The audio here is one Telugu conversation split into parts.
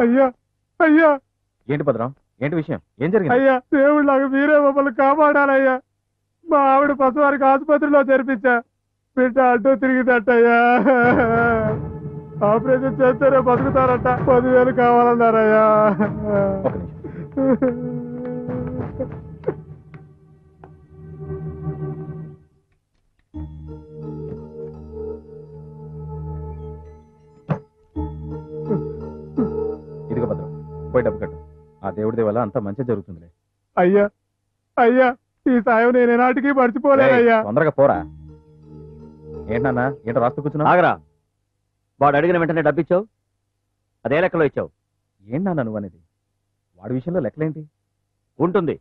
అయ్యా అయ్యా ఏంటి భద్రం, ఏంటి విషయం, ఏం జరిగింది? అయ్యా దేవుళ్ళగా మీరే మమ్మల్ని కాపాడాలయ్యా. మా ఆవిడ ప్రసవానికి ఆసుపత్రిలో చేర్పించా. బిడ్డ అడ్డు తిరిగిందట్టయ్యా. ఆపరేషన్ చేస్తేనే బతుకుతారట. 10,000 కావాలన్నారయ్యా. ఒక నిమిషం. ఇదిగో భద్రం, పోయి డబ్బు కట్టు. ఆ దేవుడి వల్ల అంత మంచి జరుగుతుందిలే. అయ్యా అయ్యా ఈ సాయం నేను నాటికి మర్చిపోలేదయ్యా. తొందరగా పోరా. ఏంటన్నా, ఏంటో రాస్తూ కూర్చున్నా? ఆగరా, వాడు అడిగిన వెంటనే డబ్బిచ్చావు, అదే లెక్కలో ఇచ్చావు. ఏంటన్నా నువ్వు అనేది? వాడి విషయంలో లెక్కలేంటి? ఉంటుంది,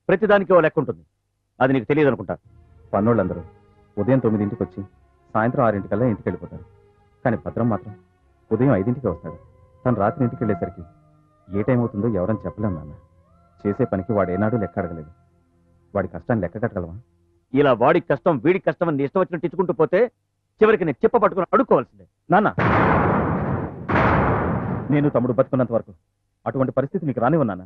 ప్రతిదానికి ఓ లెక్క ఉంటుంది. అది నీకు తెలియదు అనుకుంటా. పన్నోళ్ళందరూ ఉదయం 9ంటికి వచ్చి సాయంత్రం 6ంటికల్లా ఇంటికి వెళ్ళిపోతారు. కానీ భద్రం మాత్రం ఉదయం 5ంటికి వస్తాడు. తను రాత్రి ఇంటికి వెళ్ళేసరికి ఏ టైం అవుతుందో ఎవరని చెప్పలేం నాన్న. చేసే పనికి వాడు ఏనాడు లెక్క అడగలేదు. వాడి కష్టాన్ని లెక్క కట్టగలవా? ఇలా వాడికి కష్టం వీడికి కష్టం అని ఇష్టం వచ్చినట్టు ఇచ్చుకుంటూ పోతే చివరికి నేను చెప్ప పట్టుకుని అడుక్కోవాల్సిందే. నాన్న, నేను తమ్ముడు బతుకున్నంత వరకు అటువంటి పరిస్థితి నీకు రానివ్వన్నానా?